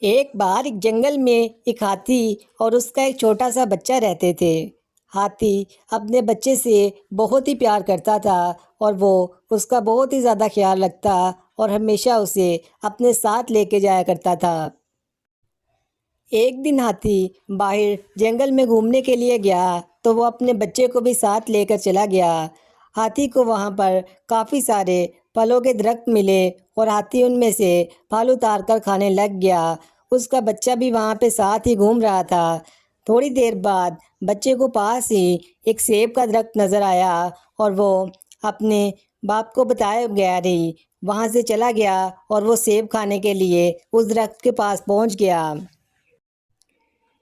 ایک بار ایک جنگل میں ایک ہاتھی اور اس کا ایک چھوٹا سا بچہ رہتے تھے۔ ہاتھی اپنے بچے سے بہت ہی پیار کرتا تھا اور وہ اس کا بہت ہی زیادہ خیال رکھتا اور ہمیشہ اسے اپنے ساتھ لے کے جایا کرتا تھا۔ ایک دن ہاتھی باہر جنگل میں گھومنے کے لیے گیا تو وہ اپنے بچے کو بھی ساتھ لے کر چلا گیا۔ ہاتھی کو وہاں پر کافی سارے پھلوں کے درخت ملے اور ہاتھی ان میں سے پھل اتار کر کھانے لگ گیا۔ اس کا بچہ بھی وہاں پہ ساتھ ہی گھوم رہا تھا۔ تھوڑی دیر بعد بچے کو پاس ہی ایک سیب کا درخت نظر آیا اور وہ اپنے باپ کو بتائے بغیر ہی وہاں سے چلا گیا اور وہ سیب کھانے کے لیے اس درخت کے پاس پہنچ گیا۔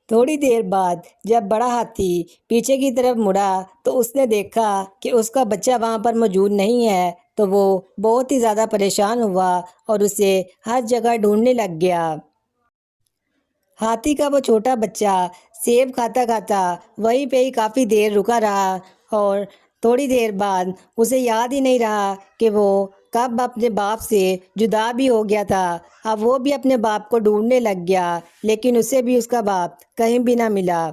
تھوڑی دیر بعد جب بڑا ہاتھی پیچھے کی طرف مڑا تو اس نے دیکھا کہ اس کا بچہ وہاں پر موجود نہیں ہے، تو وہ بہت ہی زیادہ پریشان ہوا اور اسے ہر جگہ ڈھونڈنے لگ گیا۔ ہاتھی کا وہ چھوٹا بچہ سیب کھاتا کھاتا وہیں پہ ہی کافی دیر رکا رہا اور تھوڑی دیر بعد اسے یاد ہی نہیں رہا کہ وہ کب اپنے باپ سے جدا بھی ہو گیا تھا۔ اب وہ بھی اپنے باپ کو ڈھونڈنے لگ گیا، لیکن اسے بھی اس کا باپ کہیں بھی نہ ملا۔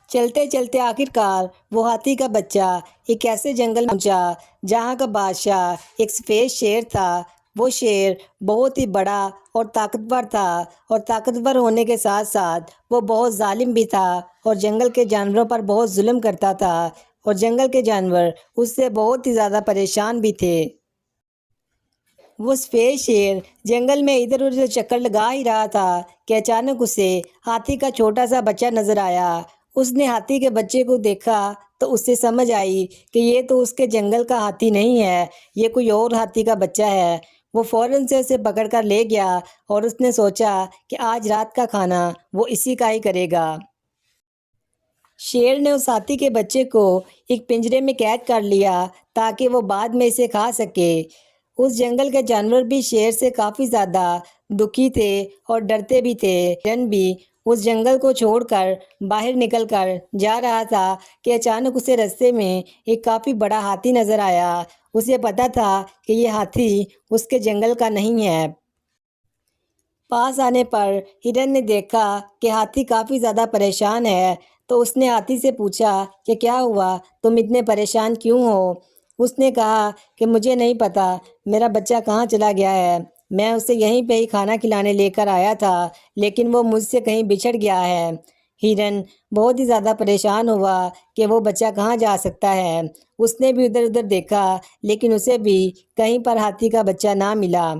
چلتے چلتے آخرکار وہ ہاتھی کا بچہ ایک ایسے جنگل میں پہنچا جہاں کا بادشاہ ایک سفید شیر تھا۔ وہ شیر بہت ہی بڑا اور طاقتور تھا اور طاقتور ہونے کے ساتھ ساتھ وہ بہت ظالم بھی تھا اور جنگل کے جانوروں پر بہت ظلم کرتا تھا اور جنگل کے جانور اس سے بہت ہی زیادہ پریشان بھی تھے۔ وہ سفید شیر جنگل میں ادھر ادھر چکر لگا ہی رہا تھا کہ اچانک اسے ہاتھی کا چھوٹا سا بچہ نظر آیا۔ اس نے ہاتھی کے بچے کو دیکھا تو اس سے سمجھ آئی کہ یہ تو اس کے جنگل کا ہاتھی نہیں ہے، یہ کوئی اور ہاتھی کا بچہ ہے۔ وہ فوراً سے اسے پکڑ کر لے گیا اور اس نے سوچا کہ آج رات کا کھانا وہ اسی کا ہی کرے گا۔ شیر نے اس ہاتھی کے بچے کو ایک پنجرے میں قید کر لیا تاکہ وہ بعد میں اسے کھا سکے۔ اس جنگل کے جانور بھی شیر سے کافی زیادہ دکھی تھے اور ڈرتے بھی تھے۔ ہرن بھی اس جنگل کو چھوڑ کر باہر نکل کر جا رہا تھا کہ اچانک اسے رستے میں ایک کافی بڑا ہاتھی نظر آیا۔ اسے پتا تھا کہ یہ ہاتھی اس کے جنگل کا نہیں ہے۔ پاس آنے پر ہرن نے دیکھا کہ ہاتھی کافی زیادہ پریشان ہے، تو اس نے ہاتھی سے پوچھا کہ کیا ہوا، تم اتنے پریشان کیوں ہو؟ اس نے کہا کہ مجھے نہیں پتا میرا بچہ کہاں چلا گیا ہے، میں اسے یہیں پہ ہی کھانا کھلانے لے کر آیا تھا، لیکن وہ مجھ سے کہیں بچھڑ گیا ہے۔ ہرن بہت ہی زیادہ پریشان ہوا کہ وہ بچہ کہاں جا سکتا ہے۔ اس نے بھی ادھر ادھر دیکھا لیکن اسے بھی کہیں پر ہاتھی کا بچہ نہ ملا۔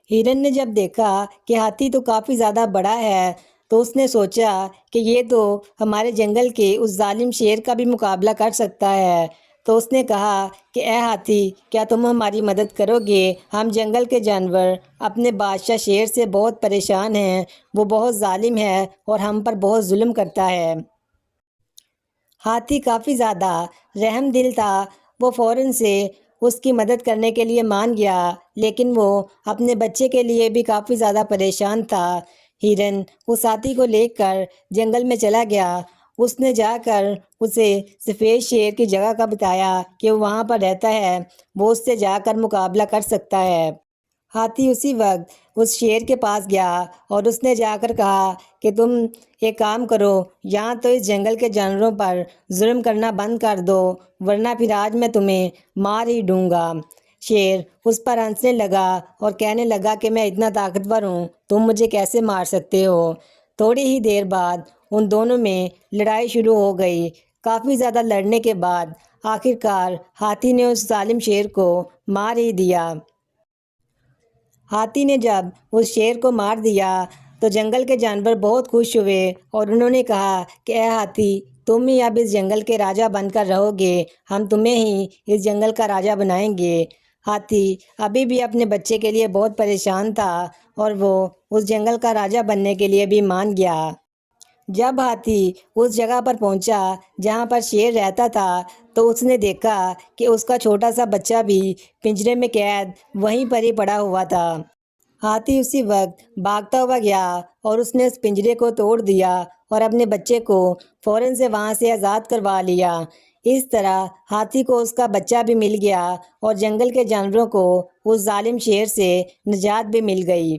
ہرن نے جب دیکھا کہ ہاتھی تو کافی زیادہ بڑا ہے تو اس نے سوچا کہ یہ تو ہمارے جنگل کے اس ظالم شیر کا بھی مقابلہ کر سکتا ہے، تو اس نے کہا کہ اے ہاتھی، کیا تم ہماری مدد کرو گے؟ ہم جنگل کے جانور اپنے بادشاہ شیر سے بہت پریشان ہیں، وہ بہت ظالم ہے اور ہم پر بہت ظلم کرتا ہے۔ ہاتھی کافی زیادہ رحم دل تھا، وہ فوراً سے اس کی مدد کرنے کے لیے مان گیا، لیکن وہ اپنے بچے کے لیے بھی کافی زیادہ پریشان تھا۔ ہرن اس ہاتھی کو لے کر جنگل میں چلا گیا۔ اس نے جا کر اسے سفید شیر کی جگہ کا بتایا کہ وہ وہاں پر رہتا ہے، وہ اس سے جا کر مقابلہ کر سکتا ہے۔ ہاتھی اسی وقت اس شیر کے پاس گیا اور اس نے جا کر کہا کہ تم ایک کام کرو، یہاں تو اس جنگل کے جانوروں پر ظلم کرنا بند کر دو، ورنہ پھر آج میں تمہیں مار ہی دوں گا۔ شیر اس پر ہنسنے لگا اور کہنے لگا کہ میں اتنا طاقتور ہوں، تم مجھے کیسے مار سکتے ہو؟ تھوڑی ہی دیر بعد ان دونوں میں لڑائی شروع ہو گئی۔ کافی زیادہ لڑنے کے بعد آخرکار ہاتھی نے اس ظالم شیر کو مار ہی دیا۔ ہاتھی نے جب اس شیر کو مار دیا تو جنگل کے جانور بہت خوش ہوئے اور انہوں نے کہا کہ اے ہاتھی، تم ہی اب اس جنگل کے راجا بن کر رہو گے، ہم تمہیں ہی اس جنگل کا راجا بنائیں گے۔ ہاتھی ابھی بھی اپنے بچے کے لیے بہت پریشان تھا اور وہ اس جنگل کا راجا بننے کے لیے بھی مان گیا۔ جب ہاتھی اس جگہ پر پہنچا جہاں پر شیر رہتا تھا تو اس نے دیکھا کہ اس کا چھوٹا سا بچہ بھی پنجرے میں قید وہیں پر ہی پڑا ہوا تھا۔ ہاتھی اسی وقت بھاگتا ہوا گیا اور اس نے اس پنجرے کو توڑ دیا اور اپنے بچے کو فوراً سے وہاں سے آزاد کروا لیا۔ اس طرح ہاتھی کو اس کا بچہ بھی مل گیا اور جنگل کے جانوروں کو اس ظالم شیر سے نجات بھی مل گئی۔